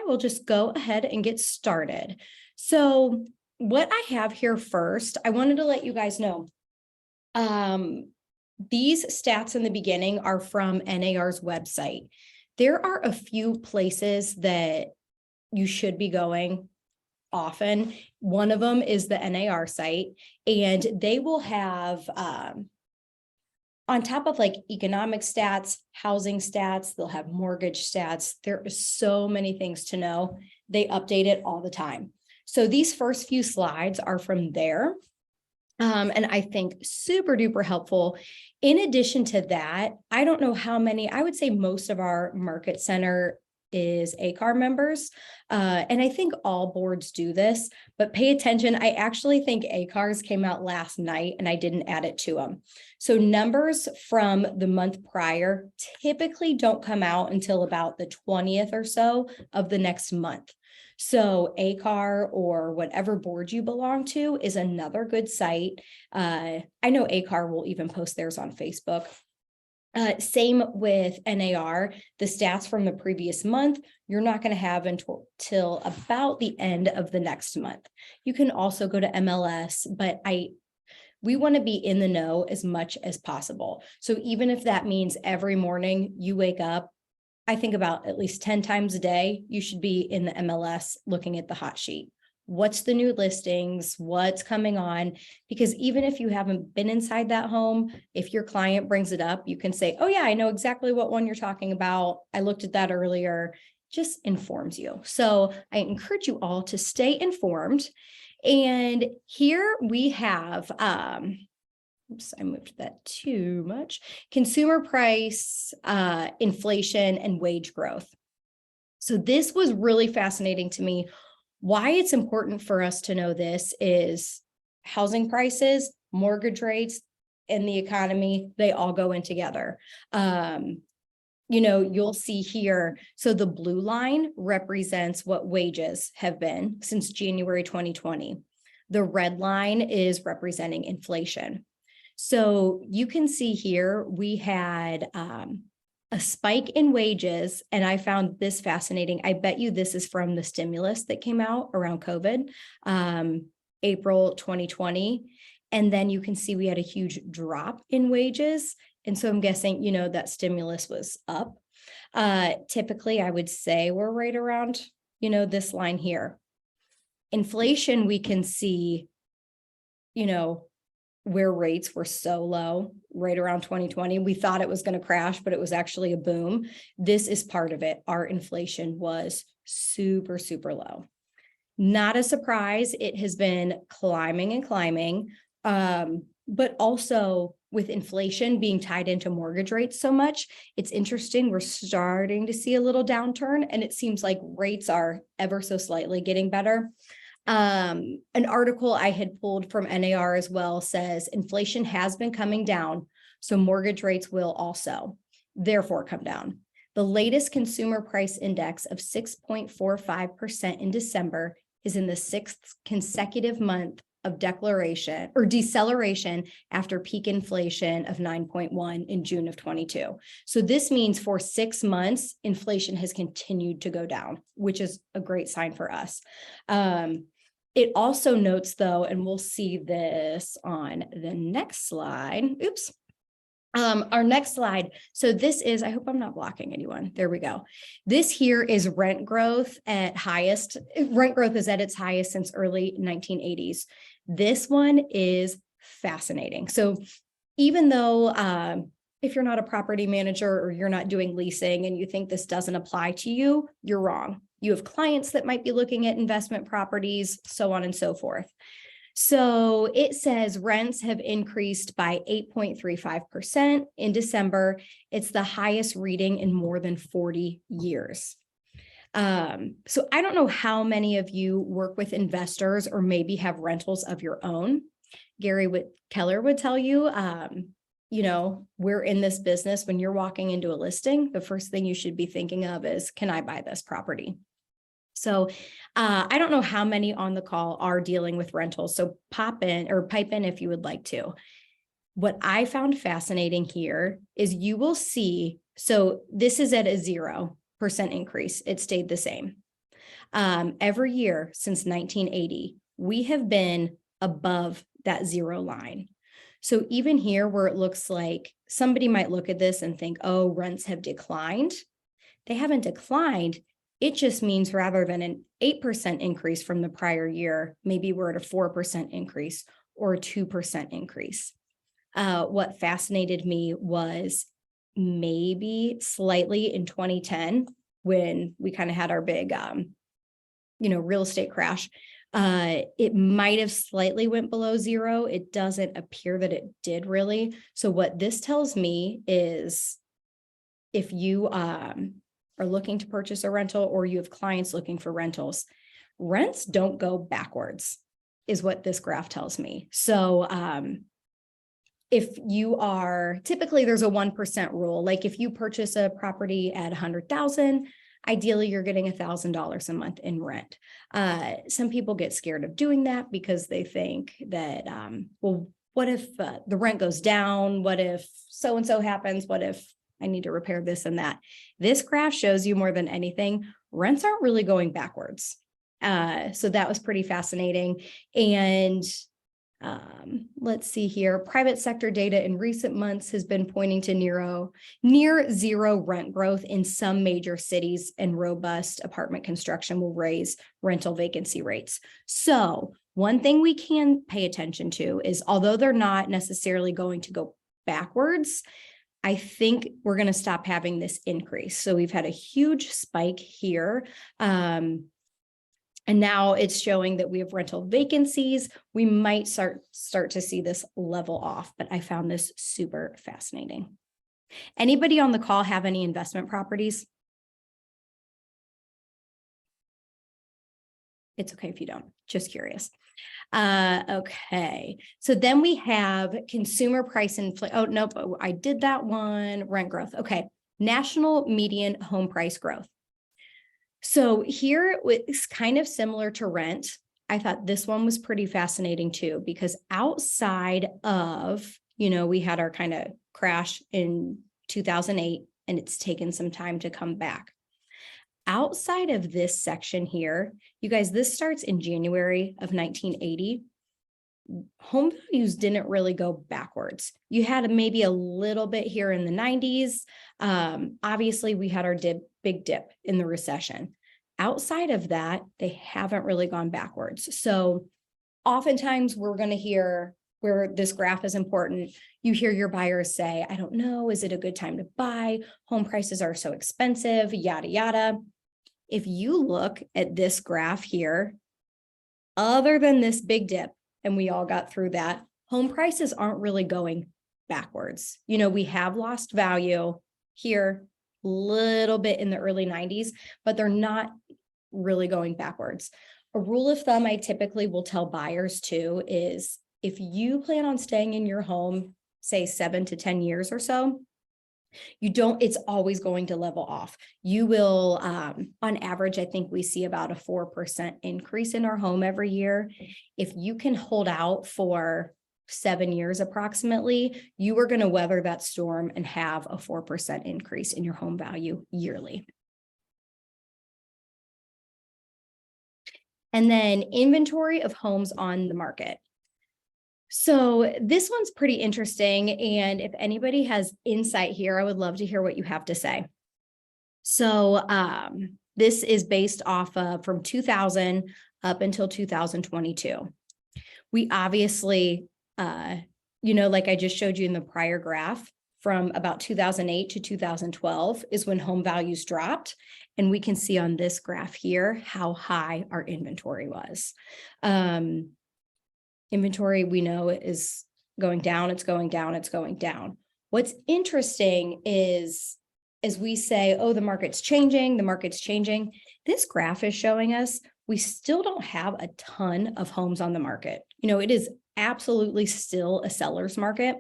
we'll just go ahead and get started. So what I have here first, I wanted to let you guys know, these stats in the beginning are from NAR's website. There are a few places that you should be going often. One of them is the NAR site, and they will have, on top of like economic stats, housing stats, they'll have mortgage stats. There are so many things to know. They update it all the time. So these first few slides are from there. And I think super duper helpful. In addition to that, I don't know how many, I would say most of our market center is ACAR members. And I think all boards do this, but pay attention. I actually think ACARs came out last night and I didn't add it to them. So numbers from the month prior typically don't come out until about the 20th or so of the next month. So ACAR or whatever board you belong to is another good site. I know ACAR will even post theirs on Facebook. Same with NAR, the stats from the previous month, you're not going to have until about the end of the next month. You can also go to MLS, but we want to be in the know as much as possible. So even if that means every morning you wake up, I think about at least 10 times a day, you should be in the MLS looking at the hot sheet. What's the new listings? What's coming on? Because even if you haven't been inside that home, if your client brings it up, you can say, oh yeah, I know exactly what one you're talking about. I looked at that earlier. Just informs you. So I encourage you all to stay informed. And here we have, oops, I moved that too much. Consumer price, inflation, and wage growth. So this was really fascinating to me. Why it's important for us to know this is housing prices, mortgage rates, and the economy, they all go in together. You'll see here, so the blue line represents what wages have been since January 2020. The red line is representing inflation. So you can see here, we had a spike in wages, and I found this fascinating. I bet you this is from the stimulus that came out around COVID, April 2020. And then you can see we had a huge drop in wages. And so I'm guessing, that stimulus was up. Typically, I would say we're right around, this line here. Inflation, we can see, where rates were so low right around 2020. We thought it was going to crash, but it was actually a boom. This is part of it. Our inflation was super, super low. Not a surprise. It has been climbing and climbing, but also with inflation being tied into mortgage rates so much, it's interesting. We're starting to see a little downturn, and it seems like rates are ever so slightly getting better. An article I had pulled from NAR as well says inflation has been coming down, so mortgage rates will also therefore come down. The latest consumer price index of 6.45% in December is in the 6th consecutive month of deceleration after peak inflation of 9.1 in June of 22. So this means for 6 months, inflation has continued to go down, which is a great sign for us. It also notes, though, and we'll see this on the next slide. Oops. Our next slide. So this is, I hope I'm not blocking anyone. There we go. This here is rent growth at highest. Rent growth is at its highest since early 1980s. This one is fascinating. So even though if you're not a property manager or you're not doing leasing and you think this doesn't apply to you, you're wrong. You have clients that might be looking at investment properties, so on and so forth. So it says rents have increased by 8.35% in December. It's the highest reading in more than 40 years. So I don't know how many of you work with investors or maybe have rentals of your own. Gary Keller would tell you, we're in this business. When you're walking into a listing, the first thing you should be thinking of is, can I buy this property? So I don't know how many on the call are dealing with rentals. So pipe in if you would like to. What I found fascinating here is you will see, so this is at a 0% increase. It stayed the same. Every year since 1980, we have been above that zero line. So even here where it looks like somebody might look at this and think, oh, rents have declined. They haven't declined. It just means rather than an 8% increase from the prior year, maybe we're at a 4% increase or a 2% increase. What fascinated me was maybe slightly in 2010 when we kind of had our big, real estate crash. It might have slightly went below zero. It doesn't appear that it did really. So what this tells me is if you are looking to purchase a rental or you have clients looking for rentals, rents don't go backwards is what this graph tells me. So if you are, typically there's a 1% rule. Like if you purchase a property at 100,000, ideally you're getting $1,000 a month in rent. Some people get scared of doing that because they think that, well, what if the rent goes down? What if so-and-so happens? What if I need to repair this and that? This graph shows you more than anything, rents aren't really going backwards. So that was pretty fascinating. And let's see here. Private sector data in recent months has been pointing to near zero rent growth in some major cities, and robust apartment construction will raise rental vacancy rates. So one thing we can pay attention to is, although they're not necessarily going to go backwards, I think we're going to stop having this increase. So we've had a huge spike here. And now it's showing that we have rental vacancies. We might start to see this level off, but I found this super fascinating. Anybody on the call have any investment properties? It's okay if you don't, just curious. Okay, so then we have consumer price inflation. Oh, nope, I did that one. Rent growth. Okay, national median home price growth. So here it's kind of similar to rent. I thought this one was pretty fascinating too, because outside of, we had our kind of crash in 2008 and it's taken some time to come back. Outside of this section here, you guys, this starts in January of 1980. Home values didn't really go backwards. You had maybe a little bit here in the 90s. Obviously, we had our big dip in the recession. Outside of that, they haven't really gone backwards. So oftentimes we're going to hear, where this graph is important, you hear your buyers say, I don't know, is it a good time to buy? Home prices are so expensive, yada, yada. If you look at this graph here, other than this big dip, and we all got through that, home prices aren't really going backwards. We have lost value here a little bit in the early 90s, but they're not really going backwards. A rule of thumb I typically will tell buyers too is, if you plan on staying in your home, say 7 to 10 years or so, it's always going to level off. You will, on average, I think we see about a 4% increase in our home every year. If you can hold out for 7 years approximately, you are going to weather that storm and have a 4% increase in your home value yearly. And then inventory of homes on the market. So this one's pretty interesting. And if anybody has insight here, I would love to hear what you have to say. So this is based off of from 2000 up until 2022. We obviously, like I just showed you in the prior graph, from about 2008 to 2012 is when home values dropped. And we can see on this graph here how high our inventory was. Inventory, we know, is going down, it's going down, it's going down. What's interesting is, as we say, oh, the market's changing, this graph is showing us we still don't have a ton of homes on the market. It is absolutely still a seller's market.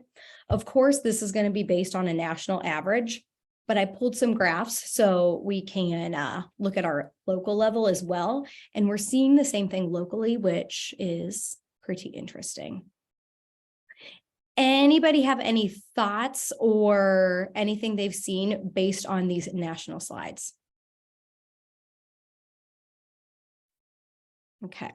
Of course, this is going to be based on a national average, but I pulled some graphs so we can look at our local level as well. And we're seeing the same thing locally, which is pretty interesting. Anybody have any thoughts or anything they've seen based on these national slides? Okay.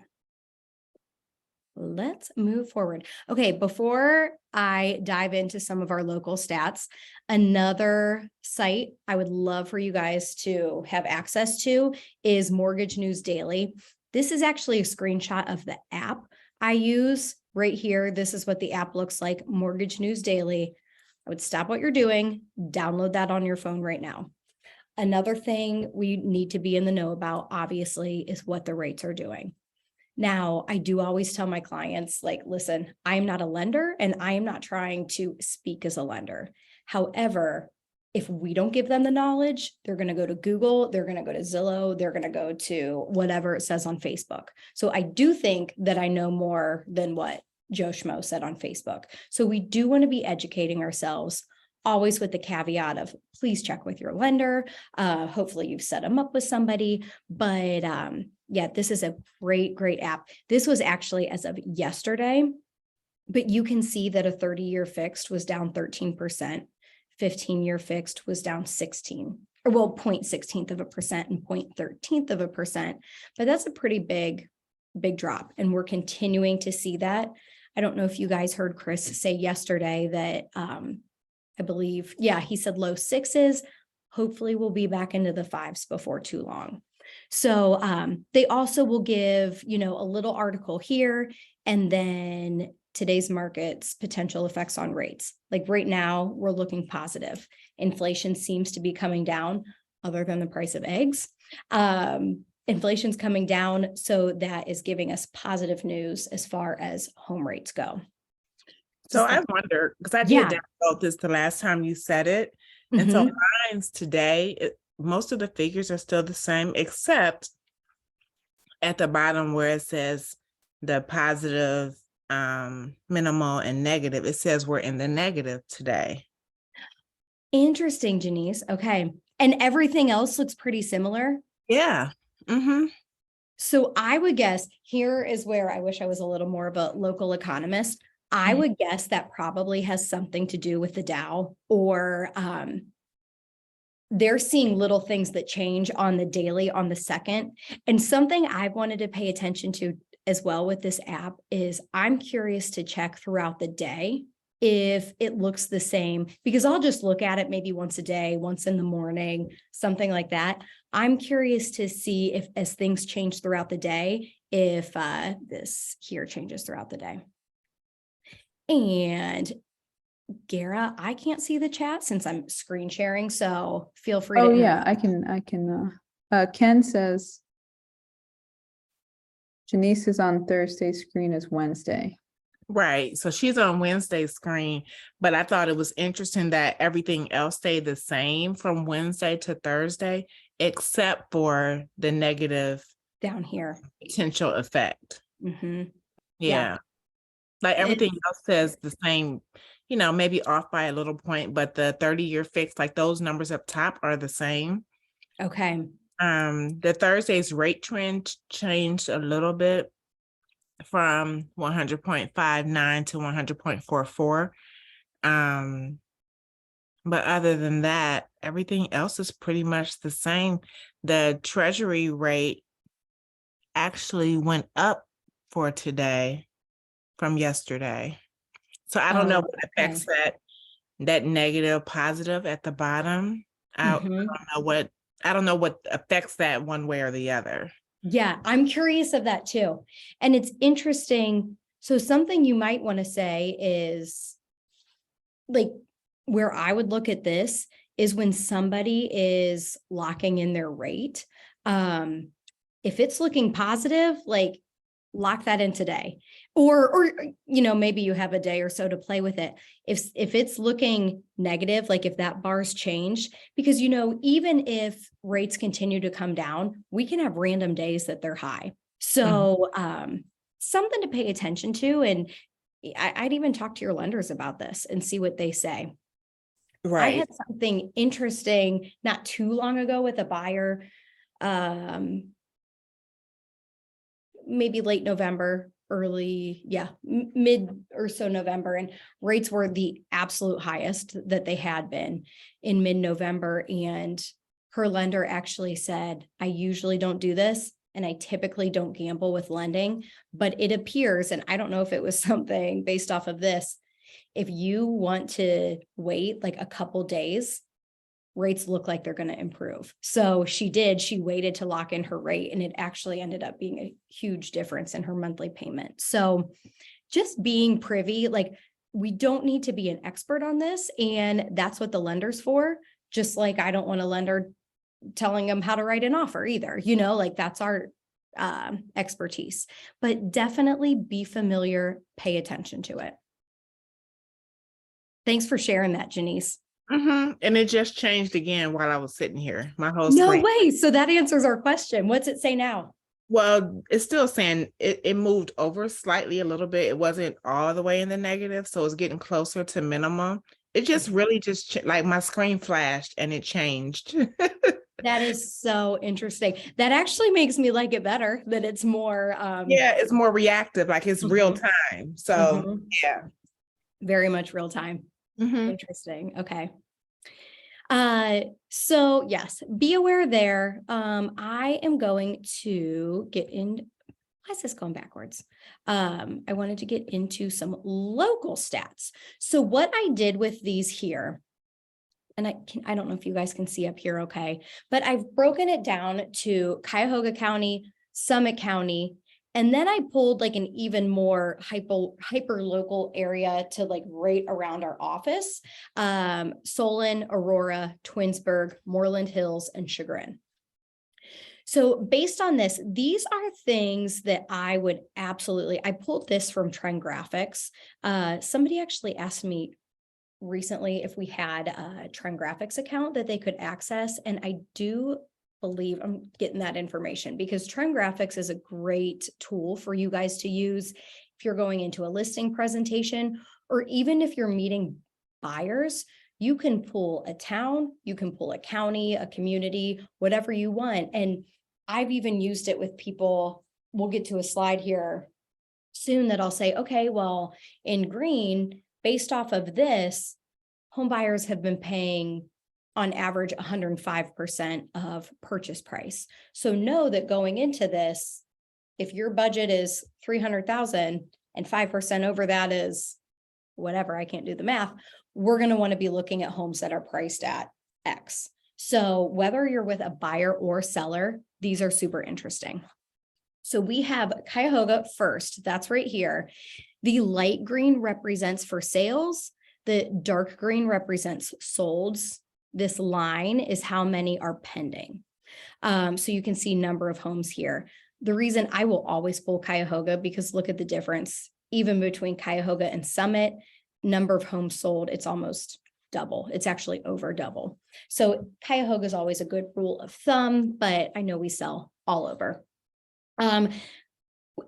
Let's move forward. Okay, before I dive into some of our local stats, another site I would love for you guys to have access to is Mortgage News Daily. This is actually a screenshot of the app I use right here. This is what the app looks like, Mortgage News Daily. I would stop what you're doing, download that on your phone right now. Another thing we need to be in the know about, obviously, is what the rates are doing. Now, I do always tell my clients, like, listen, I am not a lender and I am not trying to speak as a lender. However, if we don't give them the knowledge, they're going to go to Google, they're going to go to Zillow, they're going to go to whatever it says on Facebook. So I do think that I know more than what Joe Schmo said on Facebook. So we do want to be educating ourselves, always with the caveat of please check with your lender. Hopefully you've set them up with somebody, but yeah, this is a great app. This was actually as of yesterday, but you can see that a 30-year fixed was down 13%, 15-year fixed was down 16, or well, 0.16% and 0.13%. But that's a pretty big drop. And we're continuing to see that. I don't know if you guys heard Chris say yesterday that I believe, yeah, he said low sixes. Hopefully we'll be back into the fives before too long. So they also will give, a little article here, and then today's market's potential effects on rates. Like right now, we're looking positive. Inflation seems to be coming down, other than the price of eggs. Inflation's coming down, so that is giving us positive news as far as home rates go. So I wonder, because I did download this the last time you said it. And so mine's today, most of the figures are still the same, except at the bottom where it says the positive, minimal, and negative, it says we're in the negative today. Interesting, Janice. Okay. And everything else looks pretty similar? Yeah. So I would guess here is where I wish I was a little more of a local economist. I would guess that probably has something to do with the Dow, or they're seeing little things that change on the daily, on the second. And something I've wanted to pay attention to as well with this app is I'm curious to check throughout the day if it looks the same, because I'll just look at it maybe once a day, once in the morning, something like that. I'm curious to see if, as things change throughout the day, if this here changes throughout the day. And Gara, I can't see the chat since I'm screen sharing, so feel free to. Oh yeah, I can. Ken says Janice is on Thursday screen as Wednesday. Right. So she's on Wednesday's screen, but I thought it was interesting that everything else stayed the same from Wednesday to Thursday, except for the negative Down here potential effect. Yeah. Like everything else says the same, maybe off by a little point, but the 30-year fix, like those numbers up top are the same. Okay. The Thursday's rate trend changed a little bit from 100.59 to 100.44. But other than that, everything else is pretty much the same. The Treasury rate actually went up for today from yesterday. So I don't know what affects that negative positive at the bottom. I don't know what affects that one way or the other. Yeah, I'm curious of that too. And it's interesting. So something you might want to say is, like, where I would look at this is when somebody is locking in their rate. If it's looking positive, like, lock that in today, or maybe you have a day or so to play with it. If it's looking negative, like if that bar's changed, because even if rates continue to come down, we can have random days that they're high. So something to pay attention to. And I'd even talk to your lenders about this and see what they say. Right. I had something interesting not too long ago with a buyer, maybe late November, mid or so November, and rates were the absolute highest that they had been in mid-November. And her lender actually said, I usually don't do this, and I typically don't gamble with lending, but it appears, and I don't know if it was something based off of this, if you want to wait like a couple days, rates look like they're going to improve. So she waited to lock in her rate, and it actually ended up being a huge difference in her monthly payment. So just being privy, like, we don't need to be an expert on this, and that's what the lender's for. Just like I don't want a lender telling them how to write an offer either, like that's our expertise, but definitely be familiar, pay attention to it. Thanks for sharing that, Janice. And it just changed again while I was sitting here. My whole No screen. way. So that answers our question. What's it say now? Well, it's still saying it moved over slightly a little bit. It wasn't all the way in the negative, so it's getting closer to minimum. It just really just like my screen flashed and it changed. That is so interesting. That actually makes me like it better, that it's more Yeah, it's more reactive, like it's real time. So yeah. Very much real time. Mhm. Interesting. Okay. So yes, be aware there. I am going to get in. Why is this going backwards? I wanted to get into some local stats. So what I did with these here, and I don't know if you guys can see up here, okay, but I've broken it down to Cuyahoga County, Summit County, and then I pulled like an even more hyper local area to like right around our office. Solon, Aurora, Twinsburg, Moreland Hills, and Chagrin. So based on this, these are things that I would I pulled this from Trend Graphics. Somebody actually asked me recently if we had a Trend Graphics account that they could access. And I do believe I'm getting that information, because Trend Graphics is a great tool for you guys to use if you're going into a listing presentation, or even if you're meeting buyers. You can pull a town, you can pull a county, a community, whatever you want. And I've even used it with people. We'll get to a slide here soon that I'll say, okay, well, in green, based off of this, home buyers have been paying on average 105% of purchase price. So know that going into this, if your budget is 300,000 and 5% over that is whatever, I can't do the math, we're going to want to be looking at homes that are priced at X. So whether you're with a buyer or seller, these are super interesting. So we have Cuyahoga first, that's right here. The light green represents for sales. The dark green represents solds. This line is how many are pending. So you can see number of homes here. The reason I will always pull Cuyahoga, because look at the difference, even between Cuyahoga and Summit, number of homes sold, it's almost double. It's actually over double. So Cuyahoga is always a good rule of thumb, but I know we sell all over.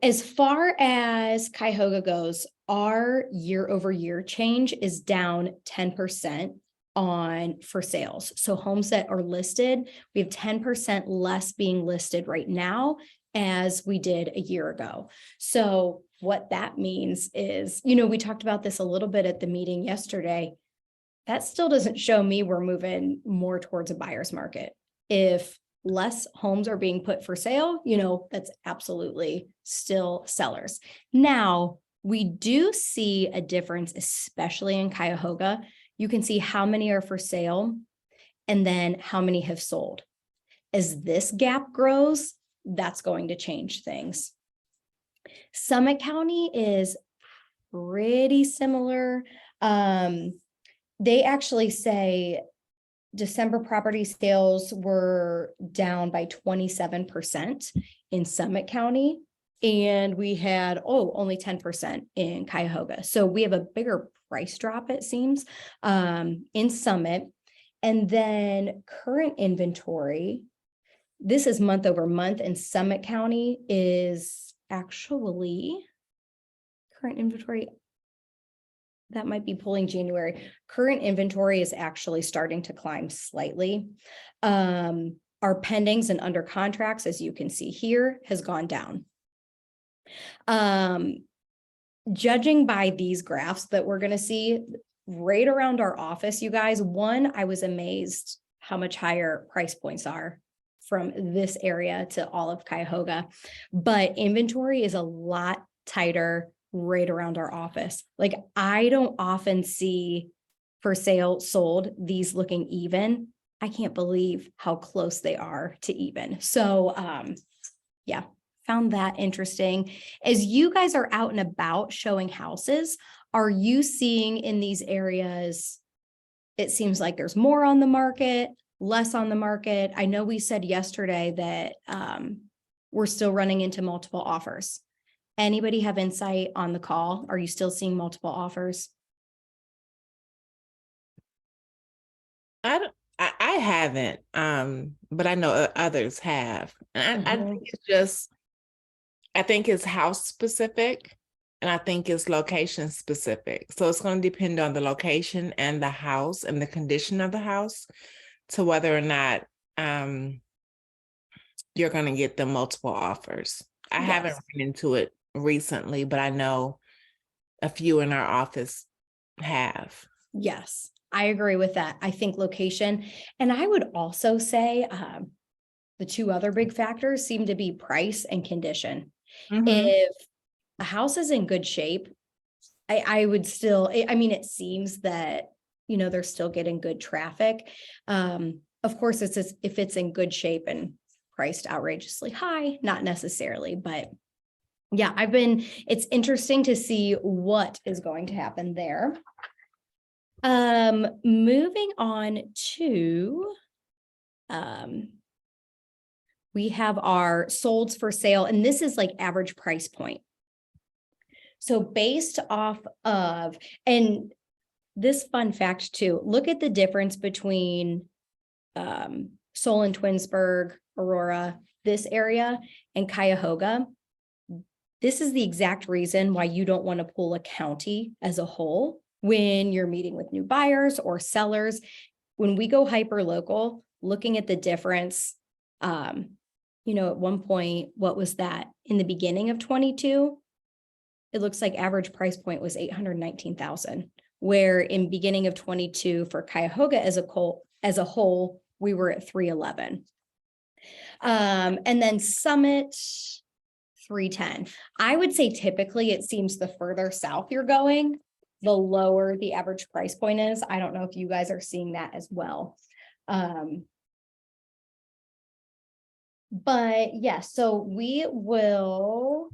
As far as Cuyahoga goes, our year over year change is down 10% on for sales. So homes that are listed, we have 10% less being listed right now as we did a year ago. So what that means is, we talked about this a little bit at the meeting yesterday. That still doesn't show me we're moving more towards a buyer's market. If less homes are being put for sale, that's absolutely still sellers. Now, we do see a difference, especially in Cuyahoga. You can see how many are for sale and then how many have sold. As this gap grows, that's going to change things. Summit County is pretty similar. They actually say December property sales were down by 27% in Summit County, and we had only 10% in Cuyahoga. So we have a bigger price drop, it seems, in Summit. And then current inventory, this is month over month, and Summit County is actually current inventory. That might be pulling January. Current inventory is actually starting to climb slightly. Our pendings and under contracts, as you can see here, has gone down. Judging by these graphs that we're going to see right around our office, you guys, one, I was amazed how much higher price points are from this area to all of Cuyahoga. But inventory is a lot tighter right around our office. Like, I don't often see for sale sold these looking even. I can't believe how close they are to even. So, yeah, found that interesting. As you guys are out and about showing houses, are you seeing in these areas, it seems like there's more on the market, less on the market? I know we said yesterday that we're still running into multiple offers. Anybody have insight on the call? Are you still seeing multiple offers? I haven't, but I know others have. And I Mhm. think it's just, I think it's house specific and I think it's location specific. So it's going to depend on the location and the house and the condition of the house to whether or not you're going to get the multiple offers. I haven't Yes. run into it recently, but I know a few in our office have. Yes, I agree with that. I think location, and I would also say the two other big factors seem to be price and condition. Mhm. If a house is in good shape, I would still, I mean, it seems that, they're still getting good traffic. Of course, if it's in good shape and priced outrageously high, not necessarily, but yeah, it's interesting to see what is going to happen there. Moving on to, we have our solds for sale, and this is like average price point. So based off of, and this fun fact too, look at the difference between Solon, Twinsburg, Aurora, this area, and Cuyahoga. This is the exact reason why you don't want to pull a county as a whole when you're meeting with new buyers or sellers. When we go hyper local, looking at the difference, at one point, what was that? In the beginning of 22, it looks like average price point was 819,000, where in beginning of 22 for Cuyahoga as a whole, we were at 311. And then Summit, 310. I would say typically it seems the further south you're going, the lower the average price point is. I don't know if you guys are seeing that as well. But yeah, so we will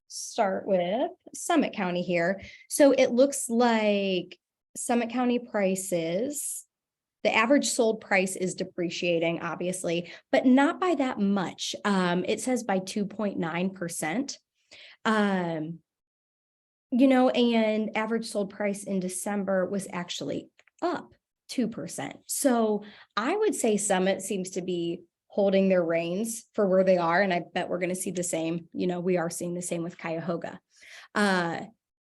start with Summit County here. So it looks like Summit County prices, the average sold price is depreciating, obviously, but not by that much. It says by 2.9%. And average sold price in December was actually up 2%. So I would say Summit seems to be holding their reins for where they are. And I bet we're going to see the same, we are seeing the same with Cuyahoga.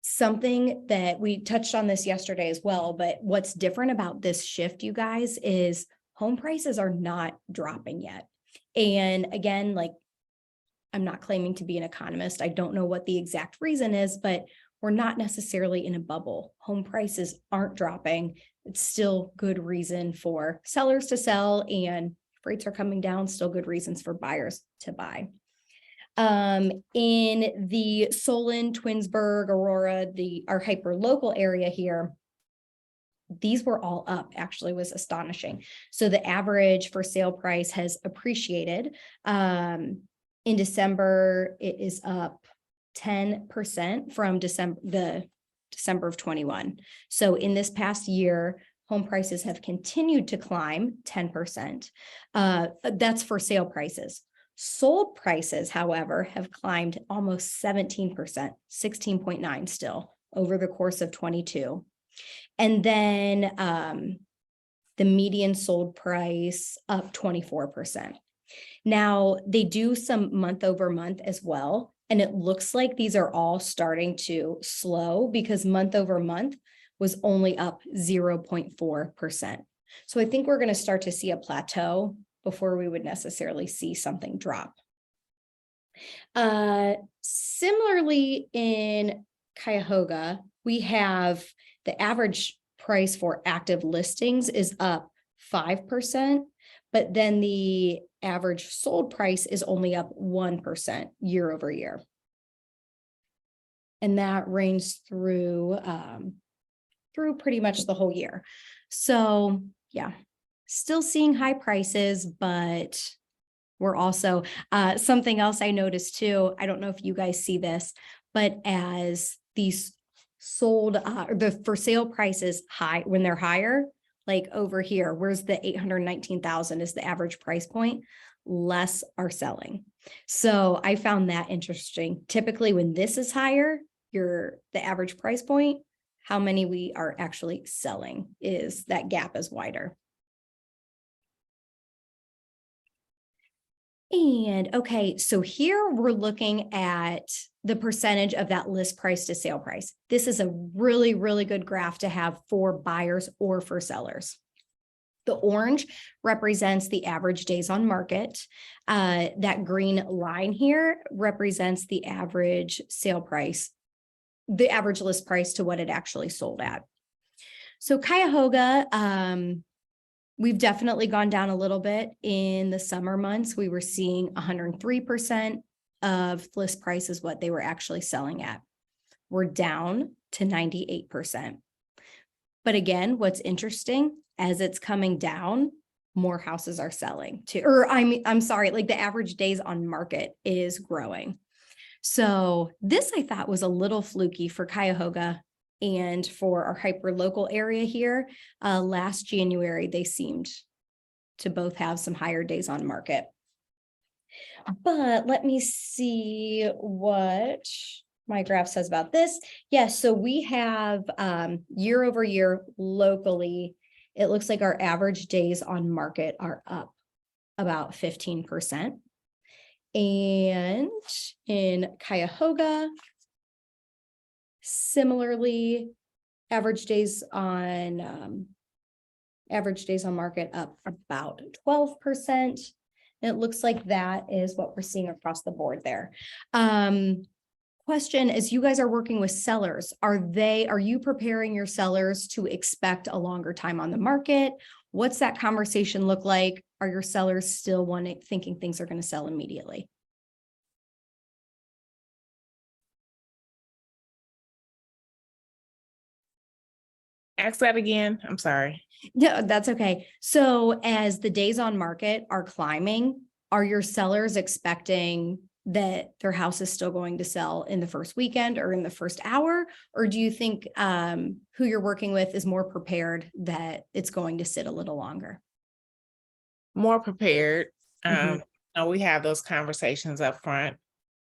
Something that we touched on this yesterday as well, but what's different about this shift, you guys, is home prices are not dropping yet. And again, like, I'm not claiming to be an economist. I don't know what the exact reason is, but we're not necessarily in a bubble. Home prices aren't dropping. It's still good reason for sellers to sell, and rates are coming down, still good reasons for buyers to buy. In the Solon, Twinsburg, Aurora, our hyper local area here, these were all up, actually, was astonishing. So the average for sale price has appreciated. In December, it is up 10% from December of 21. So in this past year, home prices have continued to climb 10%. That's for sale prices. Sold prices, however, have climbed almost 17%, 16.9 still over the course of 22. And then the median sold price up 24%. Now, they do some month over month as well. And it looks like these are all starting to slow because month over month was only up 0.4%. So I think we're going to start to see a plateau before we would necessarily see something drop. Similarly, in Cuyahoga, we have the average price for active listings is up 5%, but then the average sold price is only up 1% year over year. And that ranged through pretty much the whole year. So yeah, still seeing high prices, but we're also, something else I noticed too, I don't know if you guys see this, but as these sold, the for sale prices high, when they're higher, like over here, where's the 819,000 is the average price point, less are selling. So I found that interesting. Typically when this is higher, the average price point, how many we are actually selling is that gap is wider. And okay, so here we're looking at the percentage of that list price to sale price. This is a really, really good graph to have for buyers or for sellers. The orange represents the average days on market. That green line here represents the average sale price, the average list price to what it actually sold at. So Cuyahoga, we've definitely gone down a little bit in the summer months. We were seeing 103% of list price is what they were actually selling at. We're down to 98%. But again, what's interesting, as it's coming down, more houses are selling too, or I'm sorry, like the average days on market is growing. So this I thought was a little fluky for Cuyahoga and for our hyper local area here. Last January, they seemed to both have some higher days on market. But let me see what my graph says about this. Yes, so we have year over year locally, it looks like our average days on market are up about 15%. And in Cuyahoga, similarly, average days on market up about 12%. And it looks like that is what we're seeing across the board there. Question, as you guys are working with sellers, are you preparing your sellers to expect a longer time on the market? What's that conversation look like? Are your sellers still thinking things are going to sell immediately? Ask that again. I'm sorry. No, that's okay. So as the days on market are climbing, are your sellers expecting that their house is still going to sell in the first weekend or in the first hour? Or do you think who you're working with is more prepared that it's going to sit a little longer? More prepared. Mhm. We have those conversations up front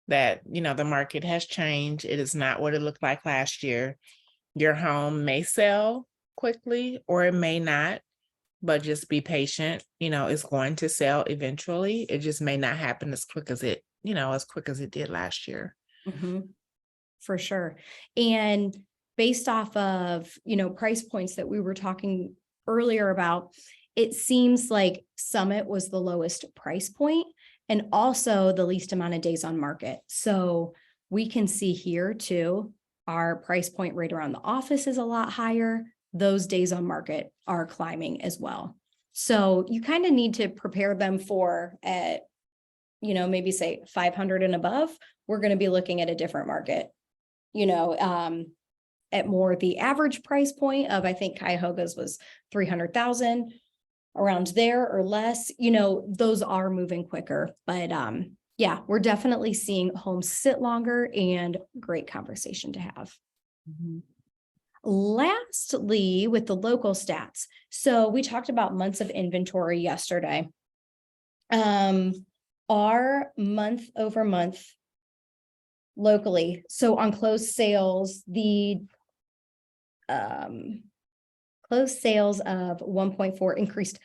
that, the market has changed. It is not what it looked like last year. Your home may sell quickly or it may not, but just be patient. It's going to sell eventually. It just may not happen as quick as it did last year. Mhm. For sure. And based off of, price points that we were talking earlier about, it seems like Summit was the lowest price point and also the least amount of days on market. So we can see here too, our price point right around the office is a lot higher. Those days on market are climbing as well. So you kind of need to prepare them for at, maybe say 500 and above, we're going to be looking at a different market, at more the average price point of, I think Cuyahoga's was 300,000 around there or less, those are moving quicker, but yeah, we're definitely seeing homes sit longer and great conversation to have. Mhm. Lastly, with the local stats. So we talked about months of inventory yesterday. Our month over month locally, so on closed sales, the closed sales of 1.4 increased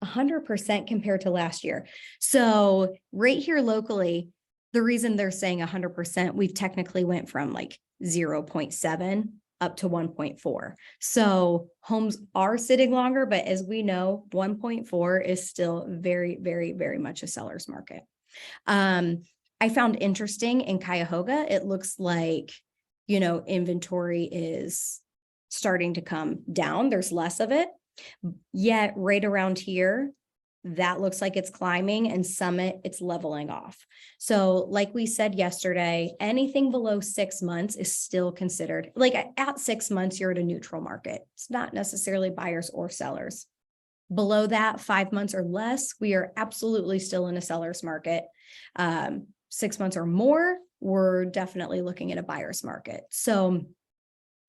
100% compared to last year. So right here locally, the reason they're saying 100%, we've technically went from like 0.7 up to 1.4. So homes are sitting longer, but as we know, 1.4 is still very, very, very much a seller's market. I found interesting in Cuyahoga, it looks like, inventory is starting to come down. There's less of it. Yet right around here, that looks like it's climbing, and Summit, it's leveling off. So like we said yesterday, anything below 6 months is still considered, like at 6 months, you're at a neutral market. It's not necessarily buyers or sellers. Below that, 5 months or less, we are absolutely still in a seller's market. 6 months or more, we're definitely looking at a buyer's market. So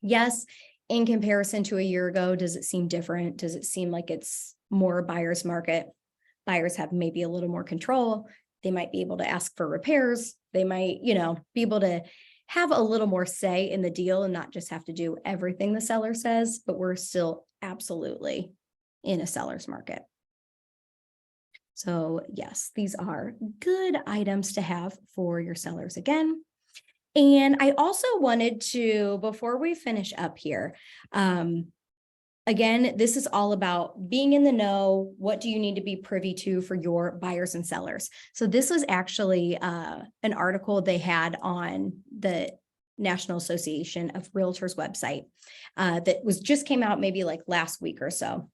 yes, in comparison to a year ago, does it seem different? Does it seem like it's more a buyer's market? Buyers have maybe a little more control. They might be able to ask for repairs. They might, be able to have a little more say in the deal and not just have to do everything the seller says, but we're still absolutely in a seller's market. So yes, these are good items to have for your sellers again. And I also wanted to, before we finish up here, again, this is all about being in the know. What do you need to be privy to for your buyers and sellers? So this was actually an article they had on the National Association of Realtors website that was just came out maybe like last week or so.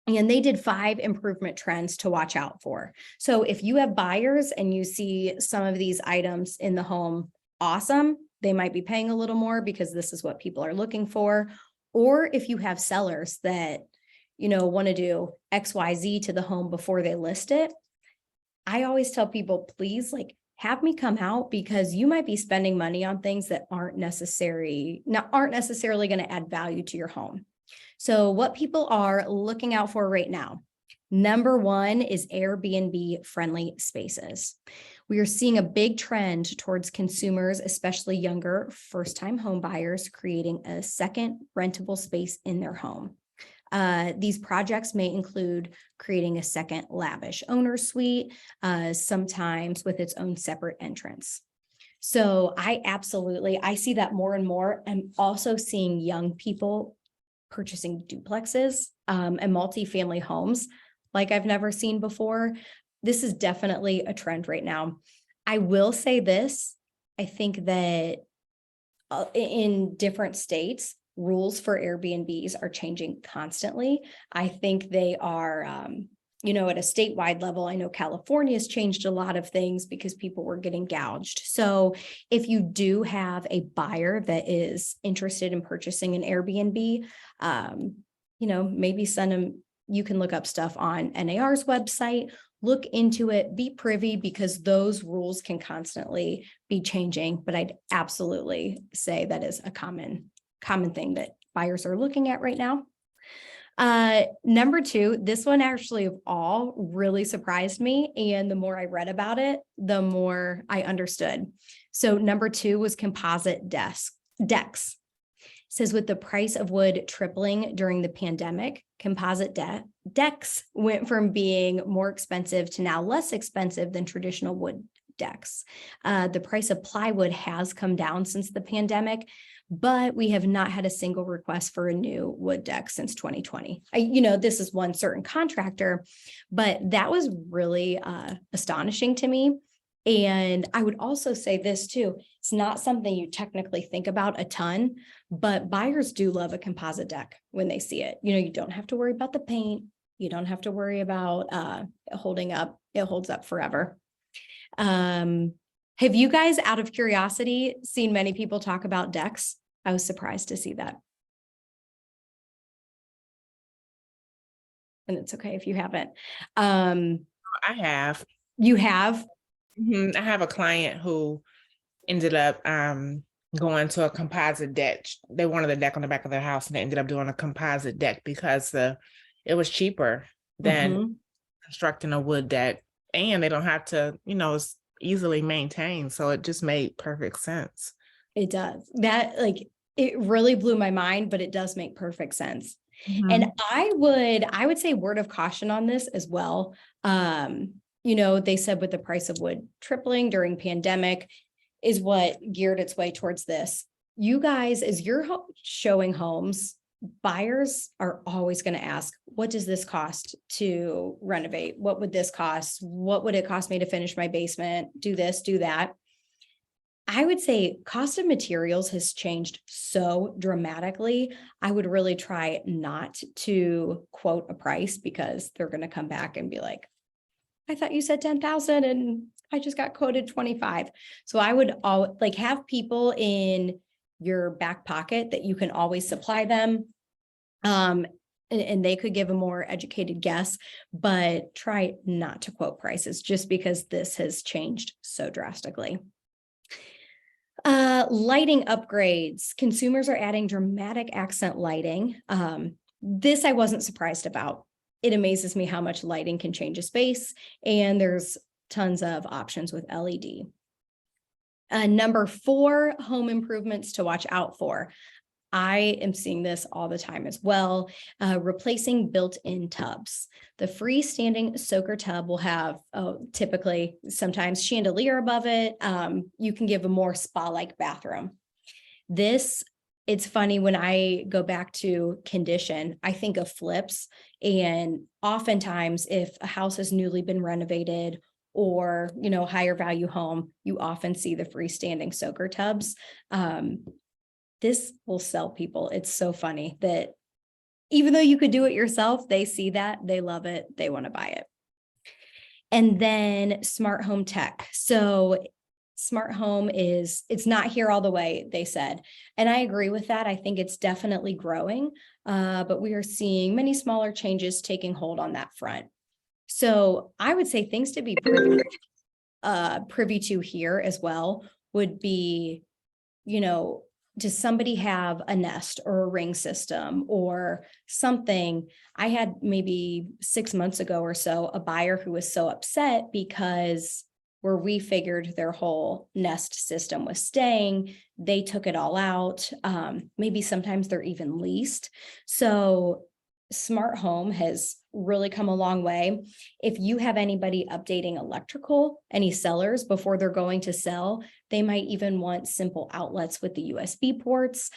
And they did 5 improvement trends to watch out for. So if you have buyers and you see some of these items in the home, awesome. They might be paying a little more because this is what people are looking for. Or if you have sellers that, want to do XYZ to the home before they list it, I always tell people, please have me come out, because you might be spending money on things that aren't necessarily going to add value to your home. So what people are looking out for right now, number 1 is Airbnb friendly spaces. We are seeing a big trend towards consumers, especially younger first-time home buyers, creating a second rentable space in their home. These projects may include creating a second lavish owner suite, sometimes with its own separate entrance. So I see that more and more. I'm also seeing young people purchasing duplexes and multifamily homes like I've never seen before. This is definitely a trend right now. I will say this, I think that in different states, rules for Airbnbs are changing constantly. I think they are, at a statewide level. I know California's changed a lot of things because people were getting gouged. So if you do have a buyer that is interested in purchasing an Airbnb, maybe send them, you can look up stuff on NAR's website, look into it, be privy, because those rules can constantly be changing. But I'd absolutely say that is a common thing that buyers are looking at right now. Number 2, this one actually of all really surprised me. And the more I read about it, the more I understood. So number 2 was composite decks. It says with the price of wood tripling during the pandemic, composite decks went from being more expensive to now less expensive than traditional wood decks. The price of plywood has come down since the pandemic, but we have not had a single request for a new wood deck since 2020. This is one certain contractor, but that was really astonishing to me. And I would also say this too, it's not something you technically think about a ton, but buyers do love a composite deck when they see it. You don't have to worry about the paint. You don't have to worry about holding up. It holds up forever. Have you guys, out of curiosity, seen many people talk about decks? I was surprised to see that. And it's okay if you haven't. I have. You have? I have a client who ended up going to a composite deck. They wanted a deck on the back of their house, and they ended up doing a composite deck because it was cheaper than constructing a wood deck, and they don't have to, it's easily maintained. So it just made perfect sense. It does. It really blew my mind, but it does make perfect sense. And I would say word of caution on this as well. They said with the price of wood tripling during pandemic is what geared its way towards this. You guys, as you're showing homes, buyers are always going to ask, what does this cost to renovate? What would this cost? What would it cost me to finish my basement? Do this, do that. I would say cost of materials has changed so dramatically. I would really try not to quote a price because they're going to come back and be like, I thought you said 10,000 and I just got quoted 25. So I would all like have people in your back pocket that you can always supply them. And they could give a more educated guess, but try not to quote prices just because this has changed so drastically. Lighting upgrades. Consumers are adding dramatic accent lighting. This I wasn't surprised about. It amazes me how much lighting can change a space, and there's tons of options with LED. Number 4, home improvements to watch out for. I am seeing this all the time as well. Replacing built-in tubs. The freestanding soaker tub will have typically sometimes chandelier above it. You can give a more spa-like bathroom. It's funny when I go back to condition, I think of flips, and oftentimes if a house has newly been renovated or, higher value home, you often see the freestanding soaker tubs. This will sell people. It's so funny that even though you could do it yourself, they see that, they love it, they want to buy it. And then smart home tech. So smart home it's not here all the way, they said. And I agree with that. I think it's definitely growing, but we are seeing many smaller changes taking hold on that front. So I would say things to be privy to here as well would be, does somebody have a Nest or a Ring system or something? I had maybe 6 months ago or so, a buyer who was so upset because where we figured their whole Nest system was staying, they took it all out. Maybe sometimes they're even leased. So smart home has really come a long way. If you have anybody updating electrical, any sellers before they're going to sell, they might even want simple outlets with the USB ports,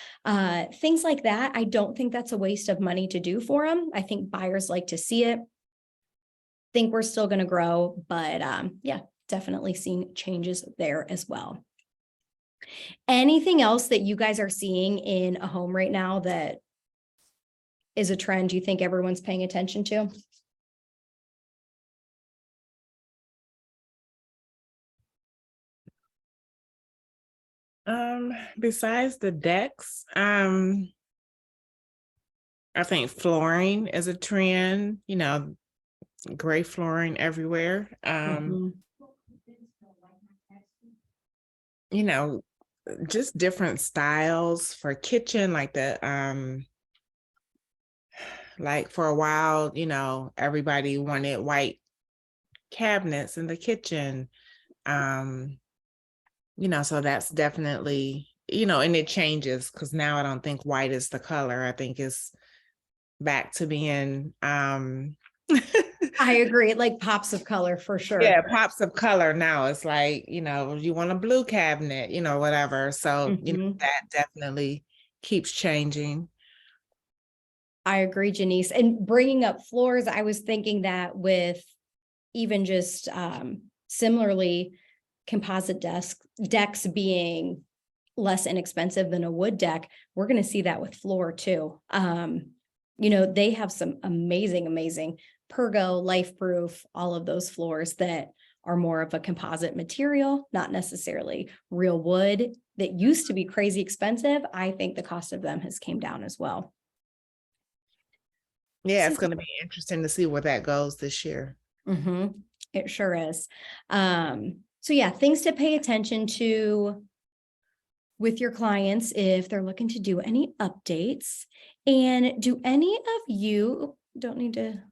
things like that. I don't think that's a waste of money to do for them. I think buyers like to see it. Think we're still going to grow, but yeah, definitely seeing changes there as well. Anything else that you guys are seeing in a home right now that is a trend you think everyone's paying attention to? Besides the decks, I think flooring is a trend, gray flooring everywhere. Mhm. Just different styles for kitchen, like for a while, everybody wanted white cabinets in the kitchen. So that's definitely, and it changes because now I don't think white is the color. I think it's back to being I agree. Like pops of color for sure. yeah, pops of color now. It's like, you want a blue cabinet, whatever. So, Mhm. that definitely keeps changing. I agree, Janice. And bringing up floors, I was thinking that with even just similarly composite decks being less inexpensive than a wood deck, we're going to see that with floor too. They have some amazing Pergo, LifeProof, all of those floors that are more of a composite material, not necessarily real wood that used to be crazy expensive. I think the cost of them has came down as well. Yeah, So it's going to be interesting to see where that goes this year. It sure is. So yeah, things to pay attention to with your clients if they're looking to do any updates. And do any of you, don't need to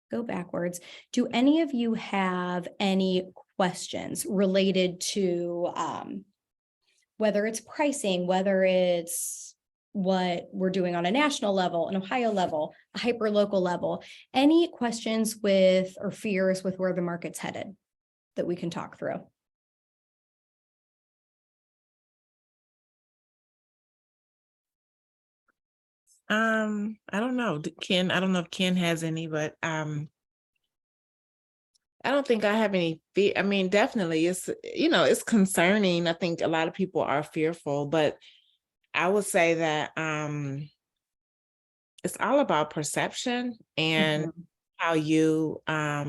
go backwards, do any of you have any questions related to whether it's pricing, whether it's what we're doing on a national level, an Ohio level, a hyper local level, any questions with or fears with where the market's headed that we can talk through? I don't know. Ken, I don't know if Ken has any, but I don't think I have any fear. I mean, definitely it's, it's concerning. I think a lot of people are fearful, but I would say that it's all about perception and Mhm. how you how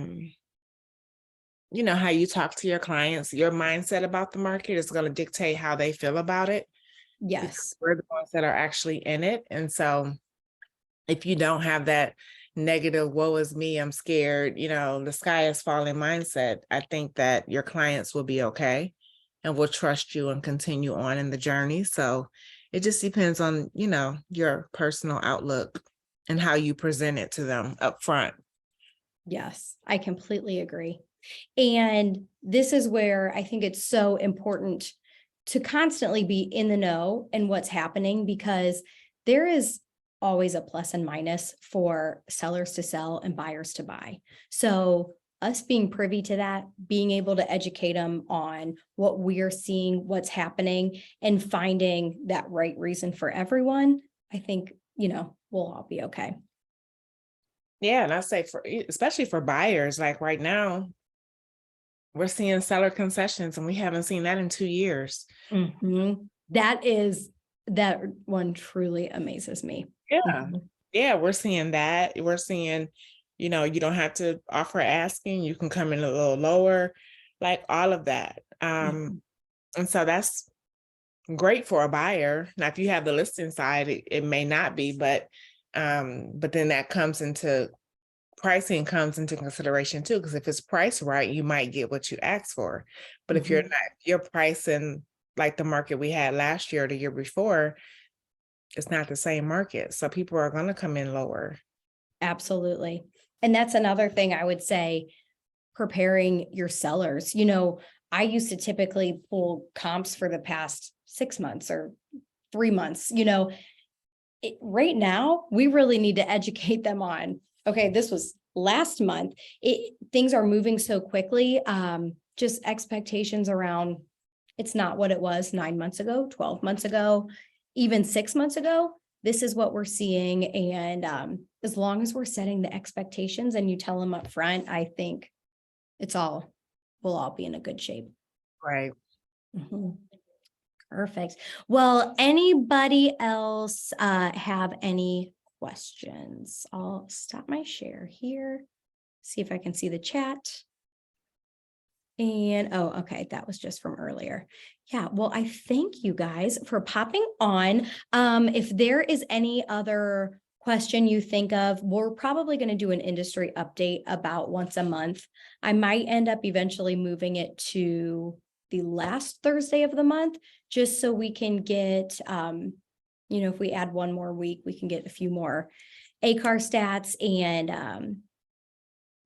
you talk to your clients. Your mindset about the market is going to dictate how they feel about it, because Yes, we're the ones that are actually in it. And so if you don't have that negative, woe is me, I'm scared, the sky is falling mindset, I think that your clients will be okay and will trust you and continue on in the journey. So it just depends on, your personal outlook and how you present it to them up front. yes, I completely agree. And this is where I think it's so important to constantly be in the know and what's happening, because there is always a plus and minus for sellers to sell and buyers to buy. So us being privy to that, being able to educate them on what we're seeing, what's happening, and finding that right reason for everyone, I think, we'll all be okay. Yeah, and I say especially for buyers, like right now, we're seeing seller concessions and we haven't seen that in 2 years. Mhm. That one truly amazes me. Yeah. Mhm. Yeah, we're seeing that. We're seeing, you don't have to offer asking, you can come in a little lower, like all of that. Mhm. And so that's great for a buyer. Now, if you have the listing side, it may not be, but then that comes into pricing comes into consideration too, because if it's priced right, you might get what you ask for. But if you're Mhm. not, you're pricing like the market we had last year or the year before, it's not the same market. So people are going to come in lower. Absolutely. And that's another thing I would say, preparing your sellers. I used to typically pull comps for the past 6 months or 3 months. Right now, we really need to educate them on, okay, this was last month. Things are moving so quickly. Just expectations around, it's not what it was 9 months ago, 12 months ago, even 6 months ago. This is what we're seeing. And as long as we're setting the expectations and you tell them up front, I think we'll all be in a good shape. Right. Mhm. Perfect. Well, anybody else have any questions? I'll stop my share here, see if I can see the chat. And, oh, okay, that was just from earlier. Yeah, well, I thank you guys for popping on. If there is any other question you think of, we're probably going to do an industry update about once a month. I might end up eventually moving it to the last Thursday of the month, just so we can get, if we add one more week, we can get a few more ACAR stats and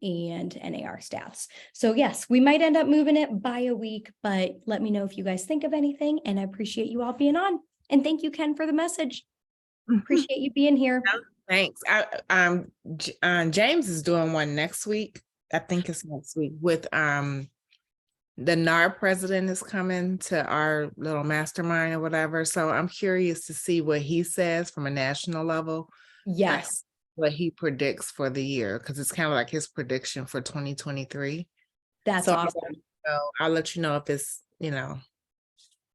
NAR stats. So yes, we might end up moving it by a week, but let me know if you guys think of anything, and I appreciate you all being on. And thank you, Ken, for the message. Appreciate you being here. Thanks. James is doing one next week. I think it's next week with the NAR president is coming to our little mastermind or whatever. So I'm curious to see what he says from a national level, like Yes, what he predicts for the year, because it's kind of like his prediction for 2023. that's So awesome. I'll let you know if it's, any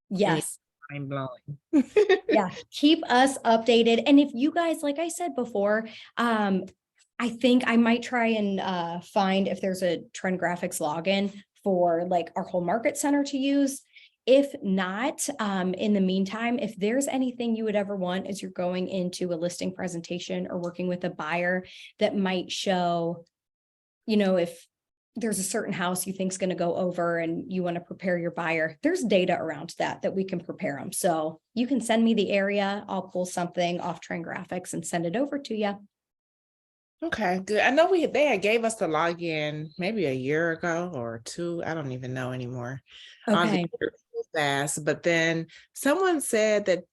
Yes. mind blowing. Yeah, keep us updated. And if you guys, like I said before, I think I might try and find if there's a Trend Graphics login for like our whole market center to use. If not, in the meantime, if there's anything you would ever want as you're going into a listing presentation or working with a buyer that might show, if there's a certain house you think is going to go over and you want to prepare your buyer, there's data around that we can prepare them. So you can send me the area, I'll pull something off Trend Graphics and send it over to you. Okay, good. I know they had gave us the login maybe a year ago or two. I don't even know anymore. All Okay. the fast, but then someone said that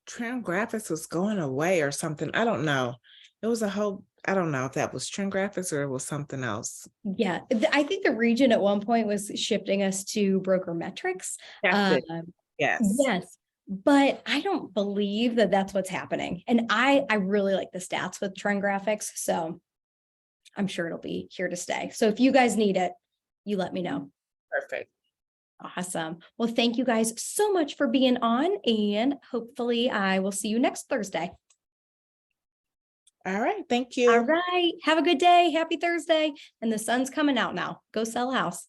Trend Graphics was going away or something. I don't know. It was I don't know if that was Trend Graphics or it was something else. Yeah, I think the region at one point was shifting us to Broker Metrics. That's it. Yes. Yes, but I don't believe that that's what's happening. And I really like the stats with Trend Graphics. So I'm sure it'll be here to stay. So if you guys need it, you let me know. Perfect. Awesome. Well, thank you guys so much for being on, and hopefully I will see you next Thursday. All right. Thank All you. right. Have a good day. Happy Thursday. And the sun's coming out now. Go sell a house.